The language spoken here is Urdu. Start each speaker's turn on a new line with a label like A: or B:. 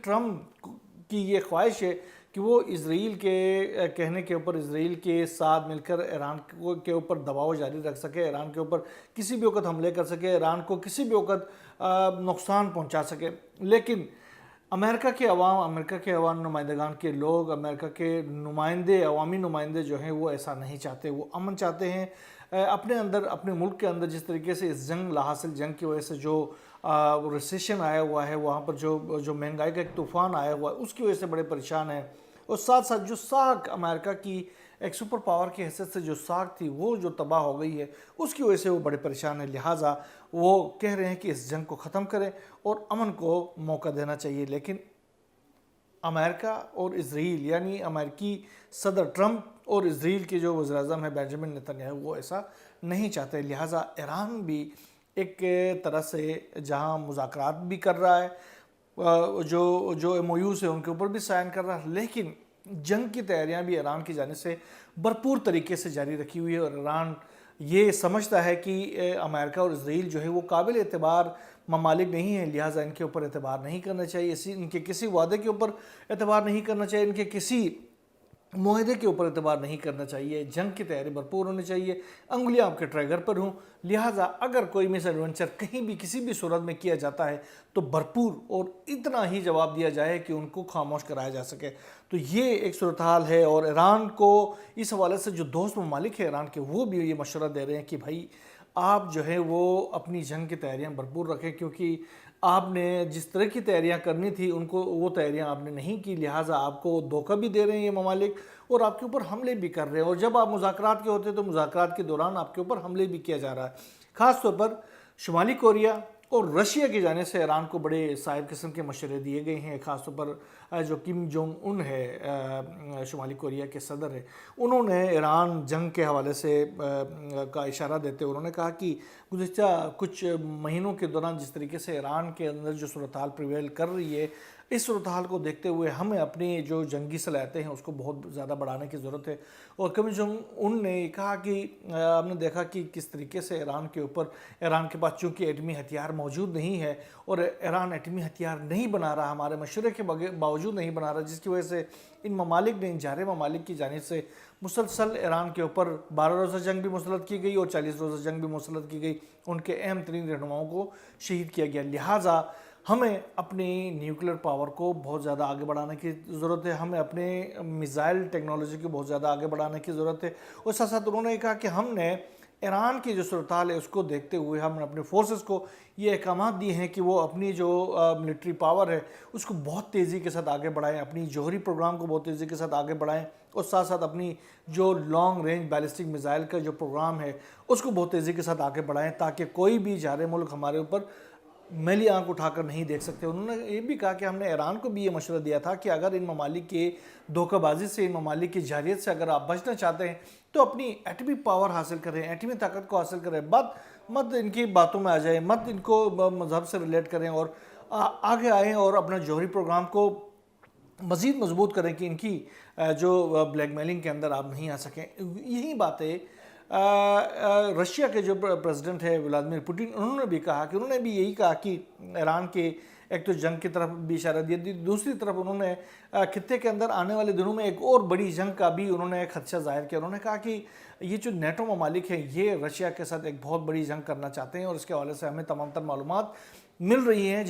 A: ٹرمپ کی یہ خواہش ہے کہ وہ اسرائیل کے کہنے کے اوپر اسرائیل کے ساتھ مل کر ایران کے اوپر دباؤ جاری رکھ سکے، ایران کے اوپر کسی بھی وقت حملے کر سکے، ایران کو کسی بھی وقت نقصان پہنچا سکے۔ لیکن امریکہ کے عوام نمائندگان کے لوگ، امریکہ کے نمائندے، عوامی نمائندے جو ہیں وہ ایسا نہیں چاہتے، وہ امن چاہتے ہیں۔ اپنے اندر، اپنے ملک کے اندر جس طریقے سے اس لاحاصل جنگ کی وجہ سے جو ریسیشن آیا ہوا ہے، وہاں پر جو مہنگائی کا ایک طوفان آیا ہوا ہے، اس کی وجہ سے بڑے پریشان ہیں۔ اور ساتھ ساتھ جو ساکھ امریکہ کی ایک سپر پاور کی حیثیت سے جو ساکھ تھی وہ جو تباہ ہو گئی ہے، اس کی وجہ سے وہ بڑے پریشان ہیں۔ لہٰذا وہ کہہ رہے ہیں کہ اس جنگ کو ختم کریں اور امن کو موقع دینا چاہیے۔ لیکن امریکہ اور اسرائیل، یعنی امریکی صدر ٹرمپ اور اسرائیل کے جو وزیر اعظم ہے بنجامن نتنیاہو، وہ ایسا نہیں چاہتے۔ لہٰذا ایران بھی ایک طرح سے جہاں مذاکرات بھی کر رہا ہے، جو ایم او یوز ہیں ان کے اوپر بھی سائن کر رہا ہے، لیکن جنگ کی تیاریاں بھی ایران کی جانب سے بھرپور طریقے سے جاری رکھی ہوئی ہے۔ اور ایران یہ سمجھتا ہے کہ امریکہ اور اسرائیل جو ہے وہ قابل اعتبار ممالک نہیں ہیں، لہٰذا ان کے اوپر اعتبار نہیں کرنا چاہیے، ان کے کسی وعدے کے اوپر اعتبار نہیں کرنا چاہیے، ان کے کسی معاہدے کے اوپر اعتبار نہیں کرنا چاہیے۔ جنگ کی تیاری بھرپور ہونی چاہیے، انگلیاں آپ کے ٹریگر پر ہوں۔ لہٰذا اگر کوئی مس ایڈونچر کہیں بھی کسی بھی صورت میں کیا جاتا ہے تو بھرپور اور اتنا ہی جواب دیا جائے کہ ان کو خاموش کرایا جا سکے۔ تو یہ ایک صورتحال ہے، اور ایران کو اس حوالے سے جو دوست ممالک ہیں ایران کے، وہ بھی یہ مشورہ دے رہے ہیں کہ بھائی آپ جو ہے وہ اپنی جنگ کی تیاریاں بھرپور رکھیں، کیونکہ آپ نے جس طرح کی تیاریاں کرنی تھی ان کو وہ تیاریاں آپ نے نہیں کی، لہٰذا آپ کو دھوکہ بھی دے رہے ہیں یہ ممالک اور آپ کے اوپر حملے بھی کر رہے ہیں۔ اور جب آپ مذاکرات کے ہوتے ہیں تو مذاکرات کے دوران آپ کے اوپر حملے بھی کیا جا رہا ہے۔ خاص طور پر شمالی کوریا اور رشیا کی جانب سے ایران کو بڑے صاحب قسم کے مشورے دیے گئے ہیں۔ خاص طور پر جو کم جونگ ان ہے، شمالی کوریا کے صدر ہیں، انہوں نے ایران جنگ کے حوالے سے کا اشارہ دیتے انہوں نے کہا کہ گزشتہ کچھ مہینوں کے دوران جس طریقے سے ایران کے اندر جو صورتحال پریویل کر رہی ہے، اس صورتحال کو دیکھتے ہوئے ہمیں اپنی جو جنگی صلاحیتیں ہیں اس کو بہت زیادہ بڑھانے کی ضرورت ہے۔ اور کم جونگ ان نے کہا کہ ہم نے دیکھا کہ کس طریقے سے ایران کے اوپر، ایران کے پاس چونکہ ایٹمی ہتھیار موجود نہیں ہے اور ایران ایٹمی ہتھیار نہیں بنا رہا، ہمارے مشورے کے باوجود نہیں بنا رہا، جس کی وجہ سے ان ممالک نے، ان جارح ممالک کی جانب سے مسلسل ایران کے اوپر 12 روزہ جنگ بھی مسلط کی گئی اور 40 روزہ جنگ بھی مسلط کی گئی، ان کے اہم ترین رہنماؤں کو شہید کیا گیا۔ لہٰذا ہمیں اپنی نیوکلیر پاور کو بہت زیادہ آگے بڑھانے کی ضرورت ہے، ہمیں اپنے میزائل ٹیکنالوجی کو بہت زیادہ آگے بڑھانے کی ضرورت ہے۔ اور ساتھ ساتھ انہوں نے کہا کہ ہم نے ایران کی جو صورتحال ہے اس کو دیکھتے ہوئے ہم نے اپنے فورسز کو یہ احکامات دیے ہیں کہ وہ اپنی جو ملٹری پاور ہے اس کو بہت تیزی کے ساتھ آگے بڑھائیں، اپنی جوہری پروگرام کو بہت تیزی کے ساتھ آگے بڑھائیں، اور ساتھ ساتھ اپنی جو لانگ رینج بیلسٹک میزائل کا جو پروگرام ہے اس کو بہت تیزی کے ساتھ آگے بڑھائیں، تاکہ کوئی بھی جارح ملک ہمارے اوپر میلی آنکھ اٹھا کر نہیں دیکھ سکتے۔ انہوں نے یہ بھی کہا کہ ہم نے ایران کو بھی یہ مشورہ دیا تھا کہ اگر ان ممالک کے دھوکہ بازی سے، ان ممالک کی جارحیت سے اگر آپ بچنا چاہتے ہیں تو اپنی ایٹمی پاور حاصل کریں، ایٹمی طاقت کو حاصل کریں، مت ان کی باتوں میں آ جائیں، مت ان کو مذہب سے ریلیٹ کریں، اور آگے آئیں اور اپنا جوہری پروگرام کو مزید مضبوط کریں کہ ان کی جو بلیک میلنگ کے اندر آپ نہیں آ سکیں۔ یہی باتیں رشیا کے جو پریزیڈنٹ ہے ولادیمیر پوٹن، انہوں نے بھی کہا کہ انہوں نے بھی یہی کہا کہ ایران کے ایک تو جنگ کی طرف بھی اشارہ دیا، دوسری طرف انہوں نے خطے کے اندر آنے والے دنوں میں ایک اور بڑی جنگ کا بھی انہوں نے خدشہ ظاہر کیا۔ انہوں نے کہا کہ یہ جو نیٹو ممالک ہیں یہ رشیا کے ساتھ ایک بہت بڑی جنگ کرنا چاہتے ہیں، اور اس کے حوالے سے ہمیں تمام تر معلومات مل رہی ہیں